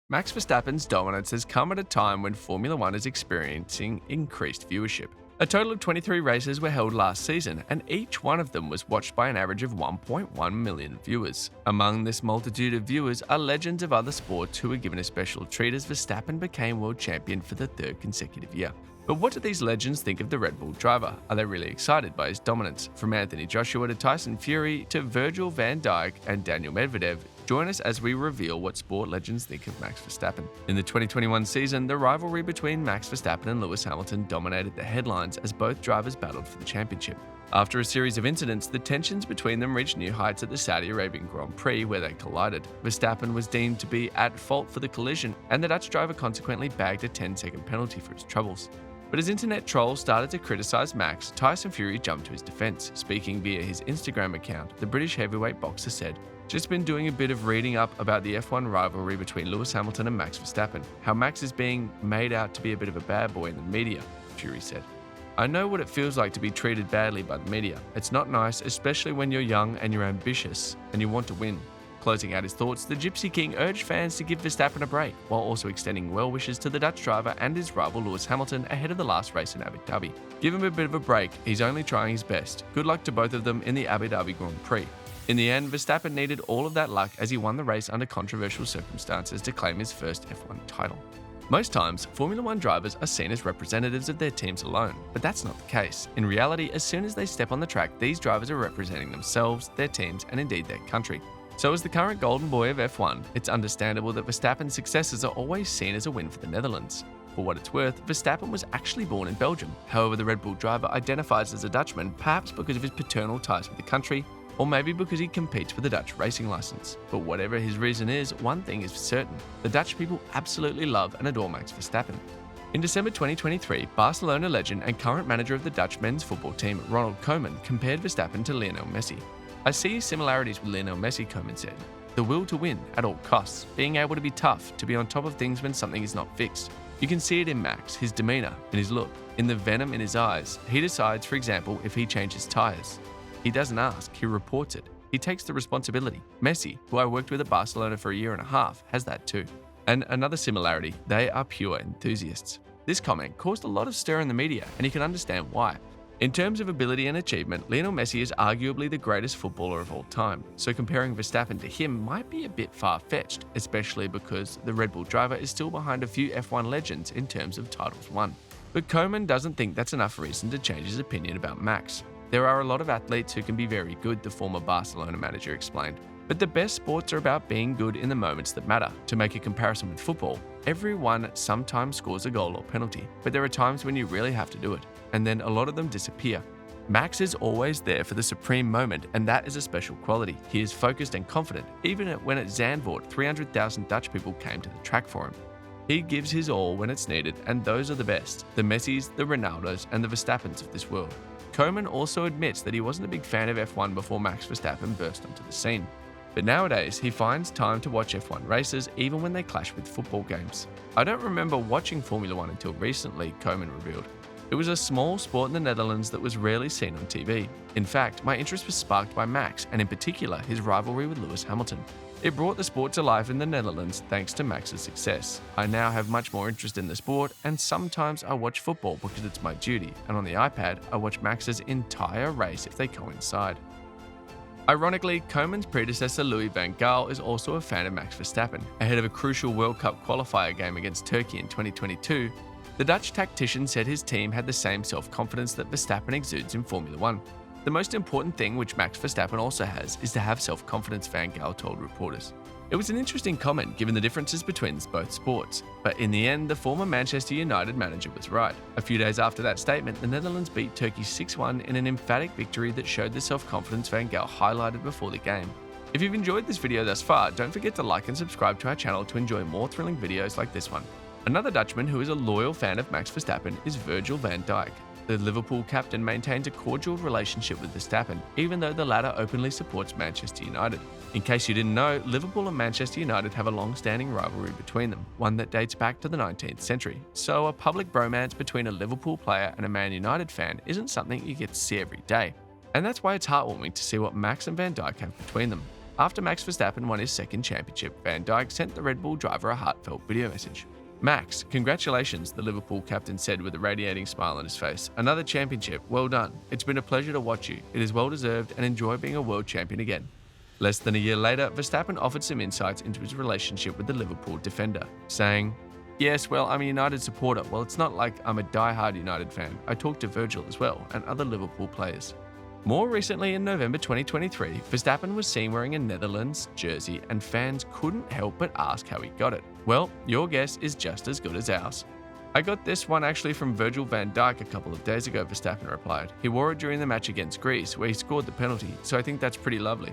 Max Verstappen's dominance has come at a time when Formula One is experiencing increased viewership. A total of 23 races were held last season, and each one of them was watched by an average of 1.1 million viewers. Among this multitude of viewers are legends of other sports who were given a special treat as Verstappen became world champion for the third consecutive year. But what do these legends think of the Red Bull driver? Are they really excited by his dominance? From Anthony Joshua to Tyson Fury to Virgil van Dijk and Daniil Medvedev, join us as we reveal what sport legends think of Max Verstappen. In the 2021 season, the rivalry between Max Verstappen and Lewis Hamilton dominated the headlines as both drivers battled for the championship. After a series of incidents, the tensions between them reached new heights at the Saudi Arabian Grand Prix where they collided. Verstappen was deemed to be at fault for the collision, and the Dutch driver consequently bagged a 10-second penalty for his troubles. But as internet trolls started to criticize Max, Tyson Fury jumped to his defense. Speaking via his Instagram account, the British heavyweight boxer said, "Just been doing a bit of reading up about the F1 rivalry between Lewis Hamilton and Max Verstappen, how Max is being made out to be a bit of a bad boy in the media," Fury said. "I know what it feels like to be treated badly by the media. It's not nice, especially when you're young and you're ambitious and you want to win." Closing out his thoughts, the Gypsy King urged fans to give Verstappen a break, while also extending well wishes to the Dutch driver and his rival Lewis Hamilton ahead of the last race in Abu Dhabi. "Give him a bit of a break, he's only trying his best. Good luck to both of them in the Abu Dhabi Grand Prix." In the end, Verstappen needed all of that luck as he won the race under controversial circumstances to claim his first F1 title. Most times, Formula One drivers are seen as representatives of their teams alone, but that's not the case. In reality, as soon as they step on the track, these drivers are representing themselves, their teams, and indeed their country. So as the current golden boy of F1, it's understandable that Verstappen's successes are always seen as a win for the Netherlands. For what it's worth, Verstappen was actually born in Belgium. However, the Red Bull driver identifies as a Dutchman, perhaps because of his paternal ties with the country, or maybe because he competes for the Dutch racing license. But whatever his reason is, one thing is for certain: the Dutch people absolutely love and adore Max Verstappen. In December 2023, Barcelona legend and current manager of the Dutch men's football team, Ronald Koeman, compared Verstappen to Lionel Messi. "I see similarities with Lionel Messi," Koeman said. "The will to win at all costs, being able to be tough, to be on top of things when something is not fixed. You can see it in Max, his demeanor, in his look, in the venom in his eyes. He decides, for example, if he changes tires. He doesn't ask, he reports it. He takes the responsibility." Messi, who I worked with at Barcelona for a year and a half, has that too. And another similarity, they are pure enthusiasts. This comment caused a lot of stir in the media, and you can understand why. In terms of ability and achievement, Lionel Messi is arguably the greatest footballer of all time, so comparing Verstappen to him might be a bit far-fetched, especially because the Red Bull driver is still behind a few F1 legends in terms of titles won. But Koeman doesn't think that's enough reason to change his opinion about Max. "There are a lot of athletes who can be very good," the former Barcelona manager explained. "But the best sports are about being good in the moments that matter. To make a comparison with football, everyone sometimes scores a goal or penalty, but there are times when you really have to do it, and then a lot of them disappear. Max is always there for the supreme moment, and that is a special quality. He is focused and confident, even when at Zandvoort 300,000 Dutch people came to the track for him. He gives his all when it's needed, and those are the best, the Messis, the Ronaldos, and the Verstappens of this world." Koeman also admits that he wasn't a big fan of F1 before Max Verstappen burst onto the scene. But nowadays, he finds time to watch F1 races even when they clash with football games. "I don't remember watching Formula One until recently," Koeman revealed. "It was a small sport in the Netherlands that was rarely seen on TV. In fact, my interest was sparked by Max, and in particular, his rivalry with Lewis Hamilton. It brought the sport to life in the Netherlands thanks to Max's success. I now have much more interest in the sport, and sometimes I watch football because it's my duty, and on the iPad, I watch Max's entire race if they coincide." Ironically, Koeman's predecessor Louis van Gaal is also a fan of Max Verstappen. Ahead of a crucial World Cup qualifier game against Turkey in 2022, the Dutch tactician said his team had the same self-confidence that Verstappen exudes in Formula One. "The most important thing which Max Verstappen also has is to have self-confidence," Van Gaal told reporters. It was an interesting comment given the differences between both sports, but in the end, the former Manchester United manager was right. A few days after that statement, the Netherlands beat Turkey 6-1 in an emphatic victory that showed the self-confidence Van Gaal highlighted before the game. If you've enjoyed this video thus far, don't forget to like and subscribe to our channel to enjoy more thrilling videos like this one. Another Dutchman who is a loyal fan of Max Verstappen is Virgil van Dijk. The Liverpool captain maintains a cordial relationship with Verstappen, even though the latter openly supports Manchester United. In case you didn't know, Liverpool and Manchester United have a long-standing rivalry between them, one that dates back to the 19th century. So a public bromance between a Liverpool player and a Man United fan isn't something you get to see every day. And that's why it's heartwarming to see what Max and Van Dijk have between them. After Max Verstappen won his second championship, Van Dijk sent the Red Bull driver a heartfelt video message. "Max, congratulations," the Liverpool captain said with a radiating smile on his face. "Another championship, well done. It's been a pleasure to watch you. It is well deserved and enjoy being a world champion again." Less than a year later, Verstappen offered some insights into his relationship with the Liverpool defender, saying, "Yes, well, I'm a United supporter. Well, it's not like I'm a die-hard United fan. I talked to Virgil as well, and other Liverpool players." More recently, in November 2023, Verstappen was seen wearing a Netherlands jersey, and fans couldn't help but ask how he got it. Well, your guess is just as good as ours. "I got this one actually from Virgil van Dijk a couple of days ago," Verstappen replied. "He wore it during the match against Greece, where he scored the penalty, so I think that's pretty lovely."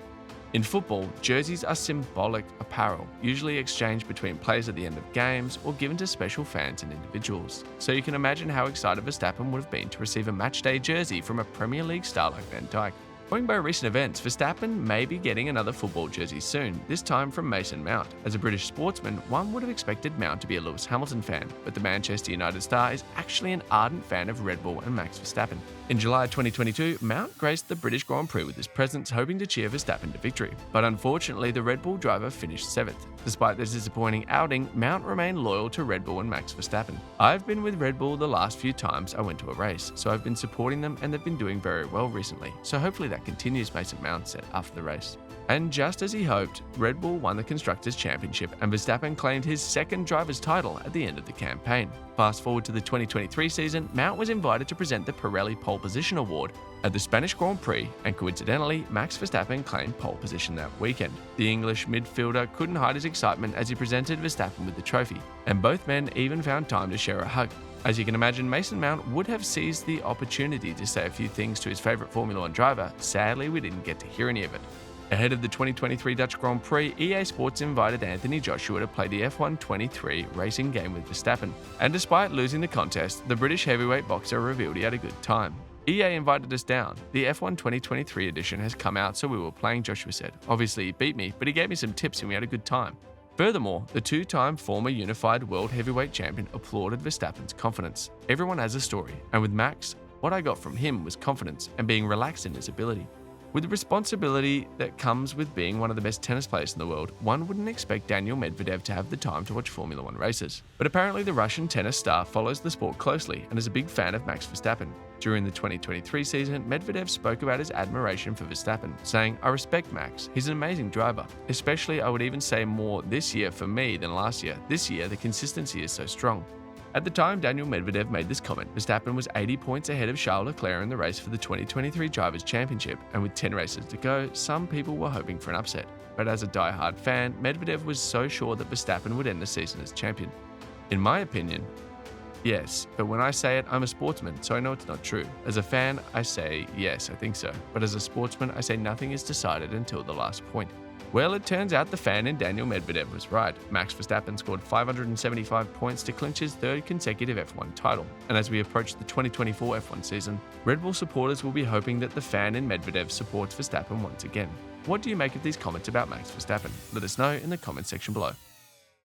In football, jerseys are symbolic apparel, usually exchanged between players at the end of games or given to special fans and individuals. So you can imagine how excited Verstappen would have been to receive a matchday jersey from a Premier League star like Van Dijk. Going by recent events, Verstappen may be getting another football jersey soon, this time from Mason Mount. As a British sportsman, one would have expected Mount to be a Lewis Hamilton fan, but the Manchester United star is actually an ardent fan of Red Bull and Max Verstappen. In July 2022, Mount graced the British Grand Prix with his presence, hoping to cheer Verstappen to victory. But unfortunately, the Red Bull driver finished 7th. Despite this disappointing outing, Mount remained loyal to Red Bull and Max Verstappen. "I've been with Red Bull the last few times I went to a race, so I've been supporting them and they've been doing very well recently, so hopefully that continues," Mason Mount said after the race. And just as he hoped, Red Bull won the Constructors' Championship and Verstappen claimed his second driver's title at the end of the campaign. Fast forward to the 2023 season, Mount was invited to present the Pirelli Pole Position Award at the Spanish Grand Prix, and coincidentally, Max Verstappen claimed pole position that weekend. The English midfielder couldn't hide his excitement as he presented Verstappen with the trophy, and both men even found time to share a hug. As you can imagine, Mason Mount would have seized the opportunity to say a few things to his favourite Formula 1 driver. Sadly, we didn't get to hear any of it. Ahead of the 2023 Dutch Grand Prix, EA Sports invited Anthony Joshua to play the F1 23 racing game with Verstappen. And despite losing the contest, the British heavyweight boxer revealed he had a good time. "EA invited us down. The F1 2023 edition has come out, so we were playing," Joshua said. "Obviously, he beat me, but he gave me some tips and we had a good time." Furthermore, the two-time former unified world heavyweight champion applauded Verstappen's confidence. "Everyone has a story, and with Max, what I got from him was confidence and being relaxed in his ability." With the responsibility that comes with being one of the best tennis players in the world, one wouldn't expect Daniil Medvedev to have the time to watch Formula 1 races. But apparently the Russian tennis star follows the sport closely and is a big fan of Max Verstappen. During the 2023 season, Medvedev spoke about his admiration for Verstappen, saying, "I respect Max. He's an amazing driver. Especially, I would even say more this year for me than last year. This year, the consistency is so strong." At the time Daniil Medvedev made this comment, Verstappen was 80 points ahead of Charles Leclerc in the race for the 2023 Drivers' Championship, and with 10 races to go, some people were hoping for an upset. But as a die-hard fan, Medvedev was so sure that Verstappen would end the season as champion. In my opinion, yes, but when I say it, I'm a sportsman, so I know it's not true. As a fan, I say, yes, I think so. But as a sportsman, I say nothing is decided until the last point. Well, it turns out the fan in Daniil Medvedev was right. Max Verstappen scored 575 points to clinch his third consecutive F1 title. And as we approach the 2024 F1 season, Red Bull supporters will be hoping that the fan in Medvedev supports Verstappen once again. What do you make of these comments about Max Verstappen? Let us know in the comments section below.